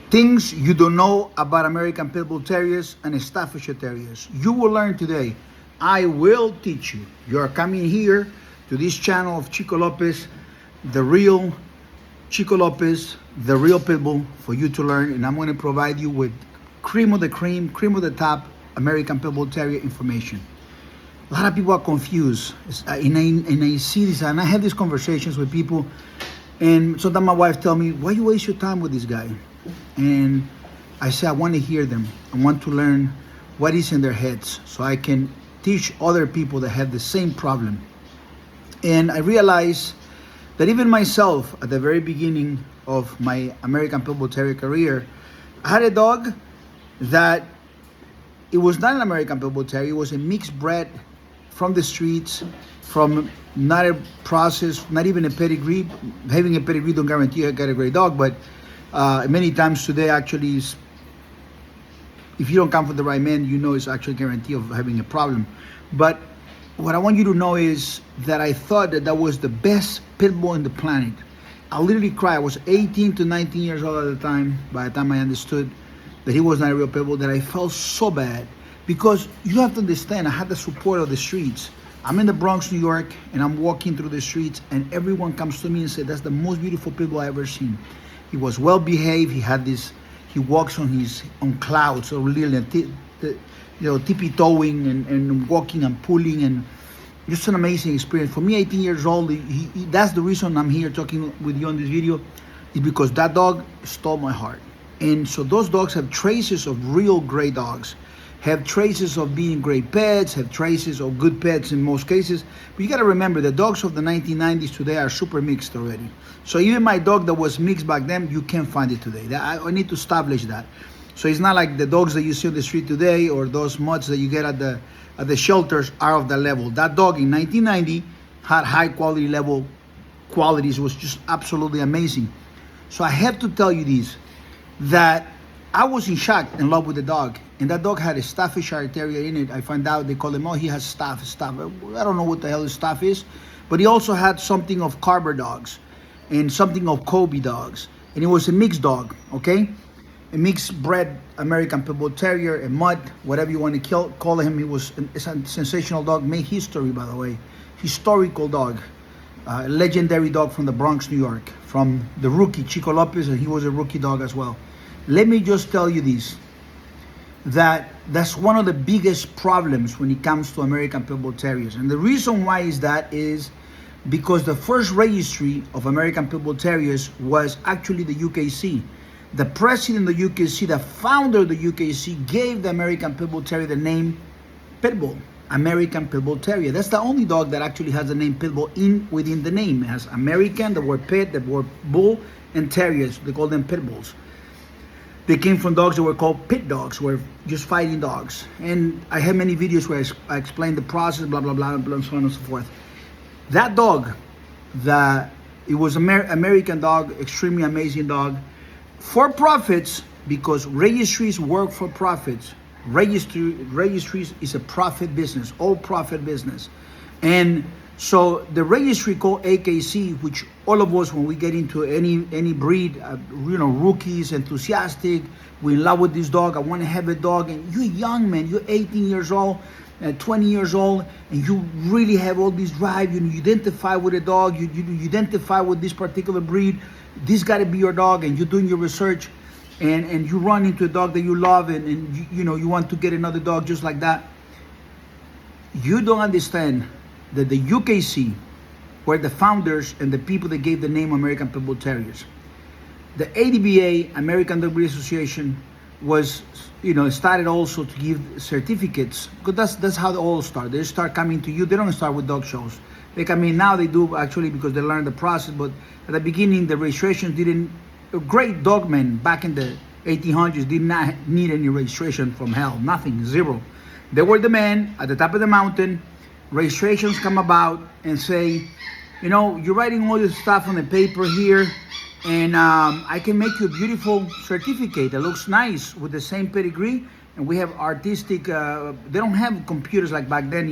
Things you don't know about American Pitbull Terriers and Staffordshire Terriers. You will learn today. I will teach you. You're coming here to this channel of Chico Lopez, the real Chico Lopez, the real Pitbull, for you to learn. And I'm going to provide you with cream of the cream, cream of the top American Pitbull Terrier information. A lot of people are confused. And I see this, and I have these conversations with people. And sometimes my wife tells me, why you waste your time with this guy? And I say, I want to hear them. I want to learn what is in their heads so I can teach other people that have the same problem. And I realized that even myself, at the very beginning of my American Pitbull Terrier career, I had a dog that it was not an American Pitbull Terrier. It was a mixed bred from the streets, from not a process, not even a pedigree. Having a pedigree don't guarantee you get a great dog, but many times today, actually, if you don't come from the right man, you know it's actually a guarantee of having a problem. But what I want you to know is that I thought that was the best pit bull on the planet. I literally cried. I was 18 to 19 years old at the time, by the time I understood that he was not a real pit bull, that I felt so bad. Because you have to understand, I had the support of the streets. I'm in the Bronx, New York, and I'm walking through the streets, and everyone comes to me and said, that's the most beautiful pit bull I've ever seen. He was well behaved. He had this. He walks on clouds, or really, tippy toeing and walking and pulling, and just an amazing experience. For me, 18 years old, that's the reason I'm here talking with you on this video, is because that dog stole my heart. And so those dogs have traces of real great dogs, have traces of being great pets, have traces of good pets in most cases. But you got to remember, the dogs of the 1990s today are super mixed already. So even my dog that was mixed back then, you can't find it today. I need to establish that. So it's not like the dogs that you see on the street today or those mutts that you get at the shelters are of that level. That dog in 1990 had high quality level qualities. It was just absolutely amazing. So I have to tell you this, that I was in shock, in love with the dog. And that dog had a Staffordshire Terrier in it. I find out they call him, he has staff. I don't know what the hell his staff is. But he also had something of Carver dogs and something of Kobe dogs. And it was a mixed dog, okay? A mixed bred American Pitbull Terrier, a mutt, whatever you want to call him. It's a sensational dog, made history, by the way. Historical dog. A legendary dog from the Bronx, New York. From the rookie, Chico Lopez, and he was a rookie dog as well. Let me just tell you this, that's one of the biggest problems when it comes to American Pitbull Terriers. And the reason why is because the first registry of American Pitbull Terriers was actually the UKC. The president of the UKC, the founder of the UKC, gave the American Pitbull Terrier the name Pitbull, American Pitbull Terrier. That's the only dog that actually has the name Pitbull within the name. It has American, the word pit, the word bull, and terriers. They call them pit bulls. They came from dogs that were called pit dogs, were just fighting dogs. And I have many videos where I explain the process, blah, blah, blah, blah, and so on and so forth. That dog, it was an American dog, extremely amazing dog, for profits, because registries work for profits. Registries is a profit business, all profit business. And so the registry called AKC, which all of us, when we get into any breed, rookies, enthusiastic, we in love with this dog, I want to have a dog, and you're young, man, you're 18 years old, 20 years old, and you really have all this drive, you identify with a dog, you identify with this particular breed, this got to be your dog, and you're doing your research, and you run into a dog that you love, and you want to get another dog just like that. You don't understand that the UKC were the founders and the people that gave the name American Pitbull Terriers. The ADBA, American Dog Breeders Association, was, started also to give certificates, because that's how they all start. They start coming to you. They don't start with dog shows. They come in now, they do actually because they learned the process, but at the beginning, the registration didn't. Great dogmen back in the 1800s did not need any registration from hell, nothing, zero. They were the men at the top of the mountain. Registrations come about and say, you're writing all this stuff on the paper here, and I can make you a beautiful certificate that looks nice with the same pedigree, and we have artistic, they don't have computers like back then,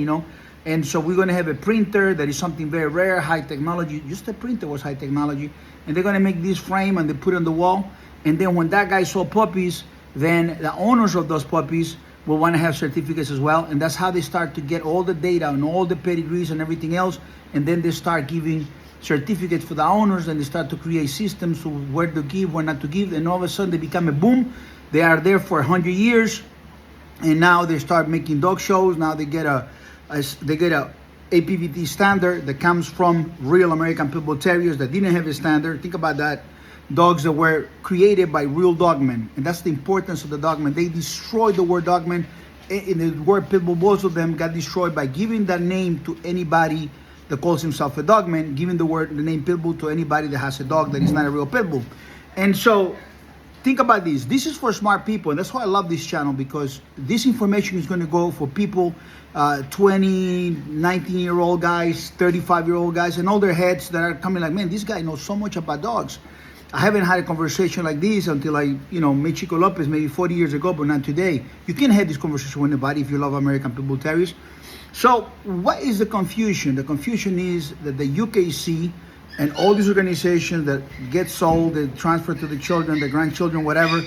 And so we're going to have a printer that is something very rare, high technology. Just a printer was high technology. And they're going to make this frame and they put it on the wall. And then when that guy sold puppies, then the owners of those puppies will want to have certificates as well. And that's how they start to get all the data and all the pedigrees and everything else. And then they start giving certificates for the owners, and they start to create systems to where to give, where not to give. And all of a sudden they become a boom. They are there for 100 years. And now they start making dog shows. Now they get a APVT standard that comes from real American Pitbull Terriers that didn't have a standard. Think about that. Dogs that were created by real dogmen. And that's the importance of the dogmen. They destroyed the word dogmen. And the word Pitbull, both of them got destroyed by giving that name to anybody that calls himself a dogman, giving the name Pitbull to anybody that has a dog that is not a real Pitbull. And so think about this. This is for smart people, and that's why I love this channel, because this information is going to go for people, 20, 19-year-old guys, 35-year-old guys, and older heads that are coming like, man, this guy knows so much about dogs. I haven't had a conversation like this until I, met Chico Lopez maybe 40 years ago, but not today. You can have this conversation with anybody if you love American Pitbull Terriers. So what is the confusion? The confusion is that the UKC and all these organizations that get sold, they transfer to the children, the grandchildren, whatever,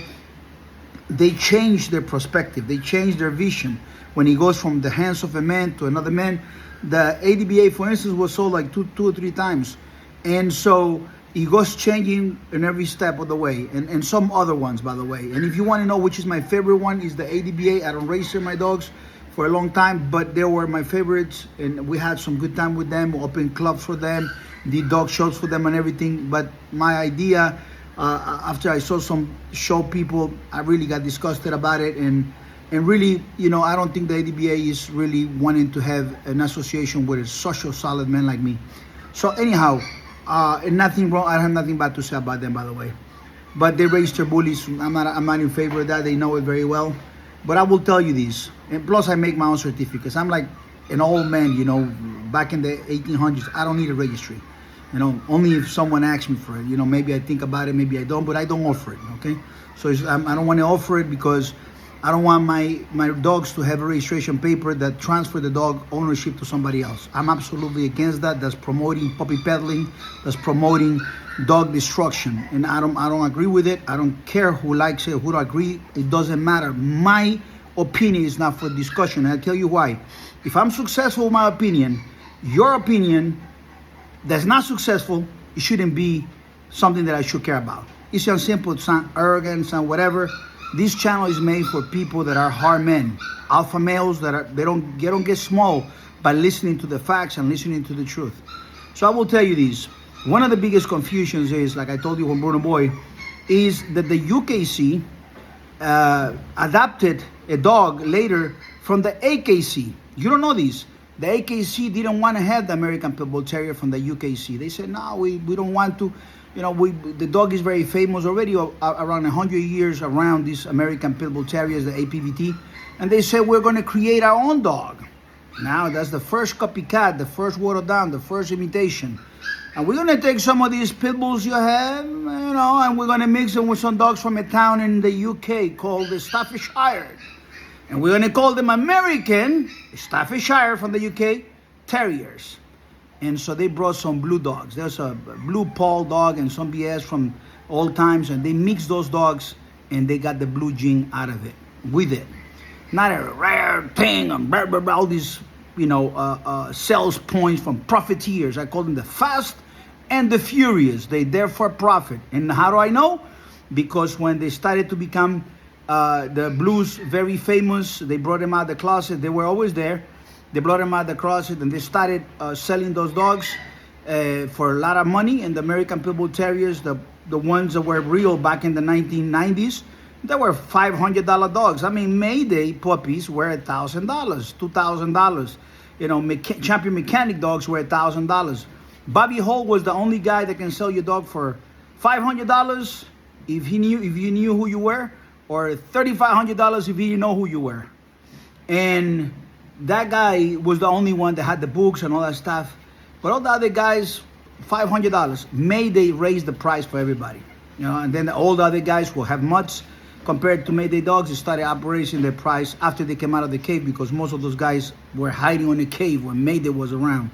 they change their perspective. They change their vision. When he goes from the hands of a man to another man, the ADBA, for instance, was sold like two or three times. And so it goes changing in every step of the way, and some other ones, by the way. And if you want to know which is my favorite one, is the ADBA. I don't register my dogs for a long time, but they were my favorites, and we had some good time with them, opened clubs for them, did dog shows for them and everything. But my idea, after I saw some show people, I really got disgusted about it, and really, I don't think the ADBA is really wanting to have an association with a social solid man like me. So anyhow, and nothing wrong. I have nothing bad to say about them, by the way. But they register bullies. I'm not in favor of that. They know it very well. But I will tell you this. And plus, I make my own certificates. I'm like an old man, back in the 1800s. I don't need a registry. Only if someone asks me for it. Maybe I think about it, maybe I don't, but I don't offer it, okay? So I don't want to offer it because I don't want my dogs to have a registration paper that transfer the dog ownership to somebody else. I'm absolutely against that. That's promoting puppy peddling. That's promoting dog destruction, and I don't agree with it. I don't care who likes it, who don't agree. It doesn't matter. My opinion is not for discussion. I'll tell you why. If I'm successful with my opinion, your opinion that's not successful, it shouldn't be something that I should care about. It sounds simple, it sounds arrogant, it sounds whatever. This channel is made for people that are hard men, alpha males they don't get small by listening to the facts and listening to the truth. So I will tell you this. One of the biggest confusions is, like I told you when Bruno Boy, is that the UKC adopted a dog later from the AKC. You don't know this. The AKC didn't want to have the American Pitbull Terrier from the UKC. They said, no, we don't want to. The dog is very famous already, around 100 years around these American Pitbull Terriers, the APVT. And they said, we're going to create our own dog. Now, that's the first copycat, the first watered down, the first imitation. And we're going to take some of these pit bulls you have, and we're going to mix them with some dogs from a town in the UK called the Staffordshire. And we're going to call them American Staffordshire from the UK Terriers. And so they brought some blue dogs. There's a blue Paul dog and some BS from old times, and they mixed those dogs, and they got the blue gene out of it, with it. Not a rare thing, and blah, blah, blah, all these, sales points from profiteers. I call them the fast and the furious. They therefore profit. And how do I know? Because when they started to become the blues very famous, they brought them out of the closet. They were always there. They brought them out of the closet, and they started selling those dogs for a lot of money. And the American Pitbull Terriers, the ones that were real back in the 1990s, they were $500 dogs. I mean, Mayday puppies were $1,000, $2,000. Champion Mechanic dogs were $1,000. Bobby Hall was the only guy that can sell your dog for $500 if you knew who you were, or $3,500 if you didn't know who you were. And that guy was the only one that had the books and all that stuff. But all the other guys, $500. Mayday raised the price for everybody. And then all the other guys will have mutts. Compared to Mayday dogs, they started operating their price after they came out of the cave, because most of those guys were hiding in a cave when Mayday was around.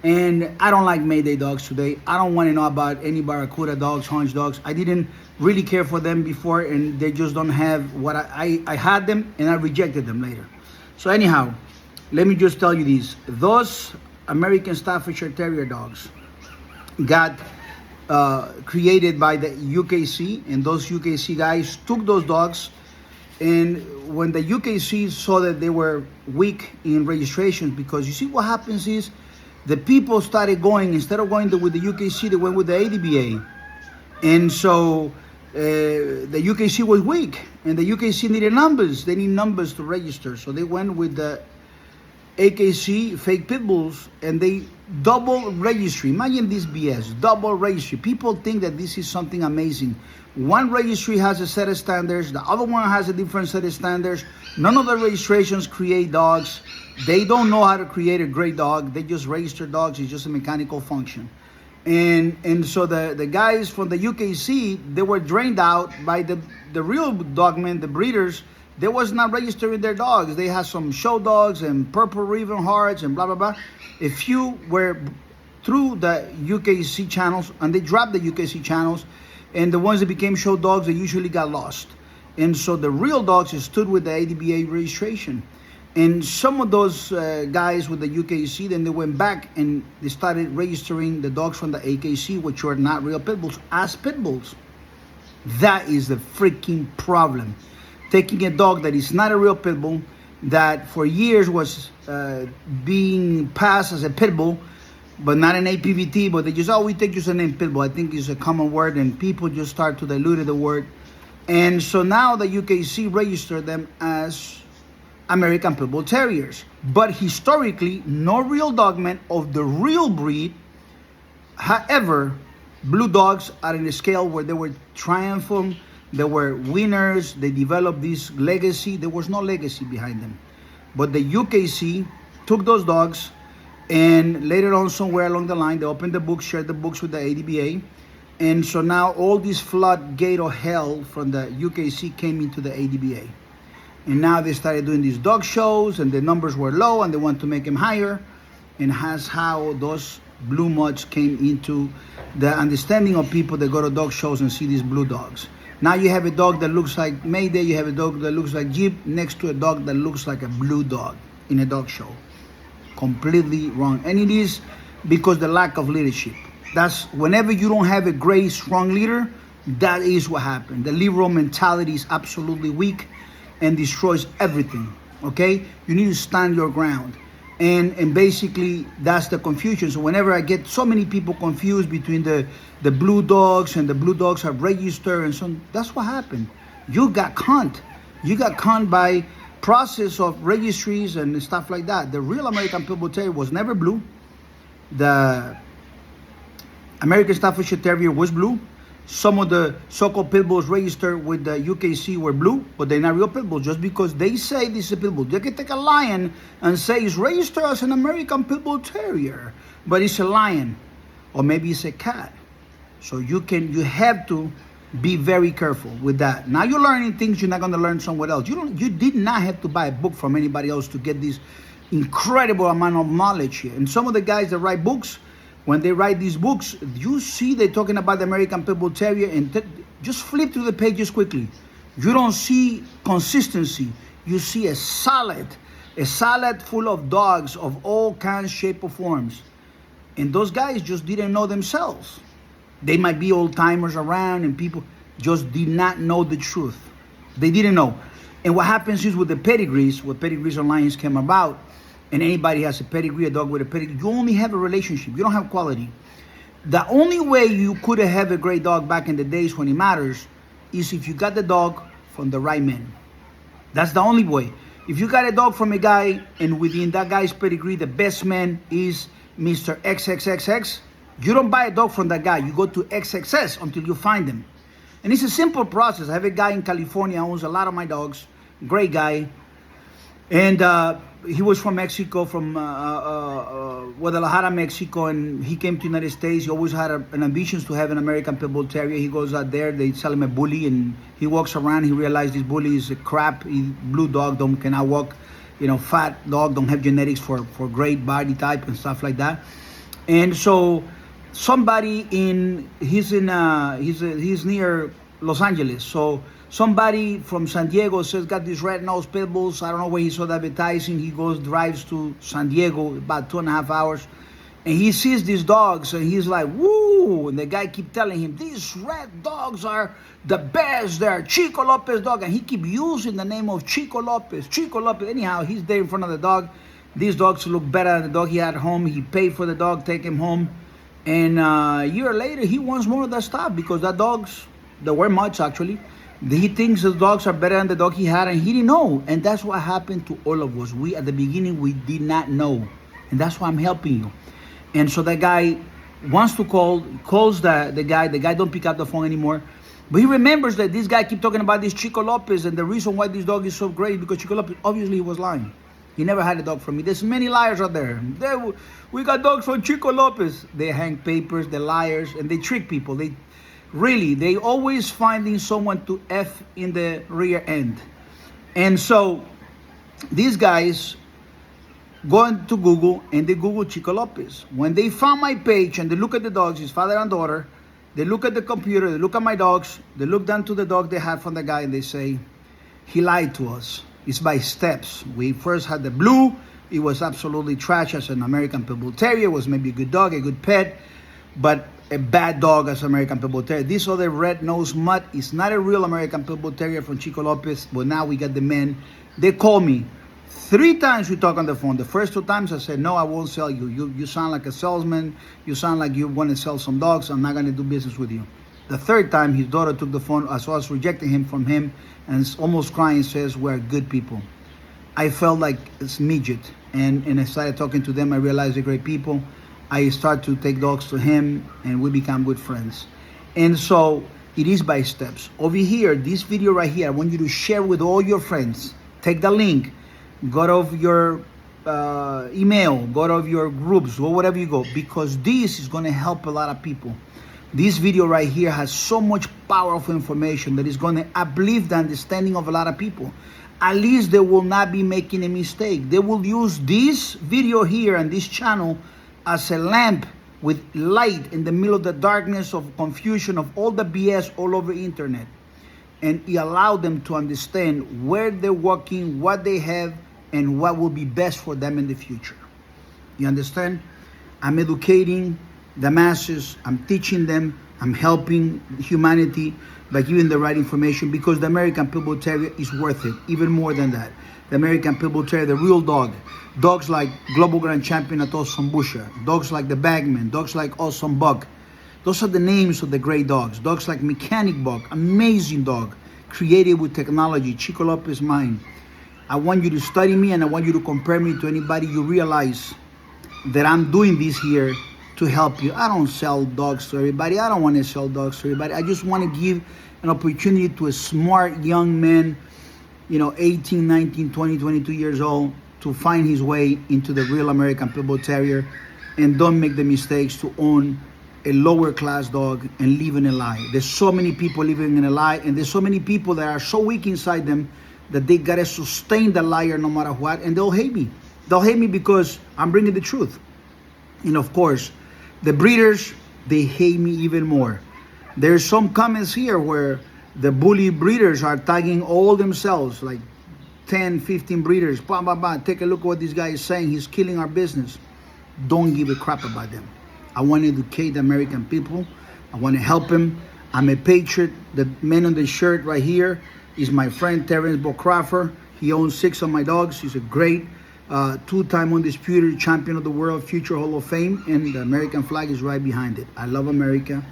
And I don't like Mayday dogs today. I don't want to know about any Barracuda dogs, Hunch dogs. I didn't really care for them before, and they just don't have what I had them, and I rejected them later. So anyhow, let me just tell you this. Those American Staffordshire Terrier dogs got created by the UKC, and those UKC guys took those dogs, and when the UKC saw that they were weak in registrations, because you see what happens is the people started going, instead of going with the UKC, they went with the ADBA. And so the UKC was weak, and the UKC needed numbers. They need numbers to register. So they went with the AKC fake Pitbulls, and they double registry. Imagine this BS, double registry. People think that this is something amazing. One registry has a set of standards, the other one has a different set of standards. None of the registrations create dogs. They don't know how to create a great dog. They just register dogs. It's just a mechanical function. And so the guys from the UKC, they were drained out by the real dogmen, the breeders. They was not registering their dogs. They had some show dogs and purple ribbon hearts and blah, blah, blah. A few were through the UKC channels, and they dropped the UKC channels. And the ones that became show dogs, they usually got lost. And so the real dogs stood with the ADBA registration. And some of those guys with the UKC, then they went back and they started registering the dogs from the AKC, which are not real Pitbulls, as Pitbulls. That is the freaking problem. Taking a dog that is not a real Pitbull, that for years was being passed as a Pitbull, but not an APVT, but they just, we take just the name Pitbull. I think it's a common word, and people just start to dilute the word. And so now the UKC registered them as American Pitbull Terriers. But historically, no real dogman of the real breed. However, blue dogs are in a scale where they were triumphant, they were winners, they developed this legacy. There was no legacy behind them. But the UKC took those dogs, and later on, somewhere along the line, they opened the books, shared the books with the ADBA. And so now all this floodgate of hell from the UKC came into the ADBA. And now they started doing these dog shows, and the numbers were low, and they want to make them higher. And that's how those blue mutts came into the understanding of people that go to dog shows and see these blue dogs. Now you have a dog that looks like Mayday, you have a dog that looks like Jeep, next to a dog that looks like a blue dog in a dog show. Completely wrong. And it is because the lack of leadership. That's whenever you don't have a great, strong leader, that is what happened. The liberal mentality is absolutely weak and destroys everything, okay? You need to stand your ground. And basically, that's the confusion. So whenever I get so many people confused between the blue dogs and the blue dogs are registered and so on, that's what happened. You got conned. You got conned by process of registries and stuff like that. The real American Pitbull Terrier was never blue. The American Staffordshire Terrier was blue. Some of the so-called Pitbulls registered with the UKC were blue, but they're not real Pitbulls. Just because they say this is a Pitbull, they can take a lion and say it's registered as an American Pitbull Terrier, but it's a lion, or maybe it's a cat. So you have to be very careful with that. Now you're learning things you're not going to learn somewhere else. You did not have to buy a book from anybody else to get this incredible amount of knowledge here. And some of the guys that write books, when they write these books, you see they're talking about the American Pitbull Terrier, and just flip through the pages quickly. You don't see consistency. You see a salad full of dogs of all kinds, shape, or forms. And those guys just didn't know themselves. They might be old timers around, and people just did not know the truth. They didn't know. And what happens is with the pedigrees, when Pedigrees Alliance came about, and anybody has a pedigree, a dog with a pedigree, you only have a relationship. You don't have quality. The only way you could have a great dog back in the days when it matters is if you got the dog from the right man. That's the only way. If you got a dog from a guy, and within that guy's pedigree, the best man is Mr. XXXX, you don't buy a dog from that guy. You go to XXS until you find him. And it's a simple process. I have a guy in California who owns a lot of my dogs. Great guy. And he was from Mexico, from Guadalajara, Mexico, and he came to the United States. He always had an ambitions to have an American Pitbull Terrier. He goes out there, they sell him a bully, and he walks around. He realized this bully is a crap. Blue dog cannot walk, fat dog, don't have genetics for great body type and stuff like that. And so somebody he's near Los Angeles. So somebody from San Diego says got these red-nosed pit bulls. I don't know where he saw the advertising. He drives to San Diego, about 2.5 hours, and he sees these dogs, and he's like, woo! And the guy keep telling him, these red dogs are the best. They're Chico Lopez dog, and he keep using the name of Chico Lopez. Anyhow, he's there in front of the dog. These dogs look better than the dog he had at home. He paid for the dog, take him home, and a year later, he wants more of that stuff because that dogs, they weren't much actually. He thinks the dogs are better than the dog he had, and he didn't know. And that's what happened to all of us. We, at the beginning, we did not know. And that's why I'm helping you. And so that guy wants to calls the guy don't pick up the phone anymore. But he remembers that this guy keep talking about this Chico Lopez, and the reason why this dog is so great because Chico Lopez, obviously he was lying. He never had a dog from me. There's many liars out there. We got dogs from Chico Lopez. They hang papers, they're liars, and they trick people. They always finding someone to F in the rear end. And so these guys go into Google and they Google Chico Lopez. When they found my page and they look at the dogs, his father and daughter, they look at the computer, they look at my dogs, they look down to the dog they had from the guy, and they say, he lied to us. It's by steps. We first had the blue. It was absolutely trash as an American Pitbull Terrier. It was maybe a good dog, a good pet, but a bad dog as American Pitbull Terrier. This other red-nosed mutt is not a real American Pitbull Terrier from Chico Lopez, but now we got the men. They call me. 3 times we talk on the phone. The first 2 times I said, no, I won't sell you. You sound like a salesman. You sound like you want to sell some dogs. I'm not going to do business with you. The 3rd time, his daughter took the phone. I was rejecting him from him and almost crying, says, we're good people. I felt like it's midget. And I started talking to them. I realized they're great people. I start to take dogs to him, and we become good friends. And so it is by steps. Over here, this video right here, I want you to share with all your friends. Take the link. Go to your email. Go to your groups. Go wherever you go. Because this is going to help a lot of people. This video right here has so much powerful information that is going to uplift the understanding of a lot of people. At least they will not be making a mistake. They will use this video here and this channel as a lamp with light in the middle of the darkness of confusion of all the BS all over the internet. And it allowed them to understand where they're walking, what they have, and what will be best for them in the future. You understand? I'm educating the masses, I'm teaching them, I'm helping humanity by giving the right information because the American Pitbull Terrier is worth it, even more than that. The American Pitbull Terrier, the real dog. Dogs like Global Grand Champion at Awesome Busher, dogs like the Bagman, dogs like Awesome Buck. Those are the names of the great dogs. Dogs like Mechanic Buck, amazing dog, created with technology, Chico Lopez mine. I want you to study me and I want you to compare me to anybody. You realize that I'm doing this here to help you. I don't sell dogs to everybody. I don't want to sell dogs to everybody. I just want to give an opportunity to a smart young man, 18, 19, 20, 22 years old, to find his way into the real American Pitbull Terrier and don't make the mistakes to own a lower class dog and live in a lie. There's so many people living in a lie, and there's so many people that are so weak inside them that they gotta sustain the liar no matter what, and they'll hate me. They'll hate me because I'm bringing the truth. And of course, the breeders, they hate me even more. There's some comments here where the bully breeders are tagging all themselves, like 10, 15 breeders. Bah, bah, bah. Take a look at what this guy is saying. He's killing our business. Don't give a crap about them. I want to educate the American people. I want to help them. I'm a patriot. The man on the shirt right here is my friend Terrence Bocraffer. He owns 6 of my dogs. He's a great 2-time undisputed champion of the world, future Hall of Fame, and the American flag is right behind it. I love America,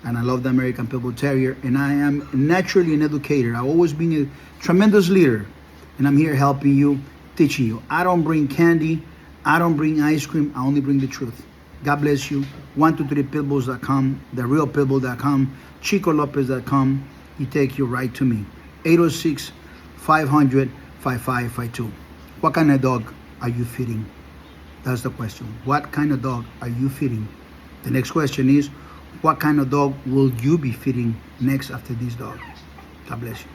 and I love the American Pitbull Terrier, and I am naturally an educator. I've always been a tremendous leader, and I'm here helping you, teaching you. I don't bring candy. I don't bring ice cream. I only bring the truth. God bless you. 123pitbulls.com, therealpitbull.com, chicolopez.com. He take you right to me. 806-500-5552. What kind of dog are you feeding? That's the question. What kind of dog are you feeding? The next question is, what kind of dog will you be feeding next after this dog? God bless you.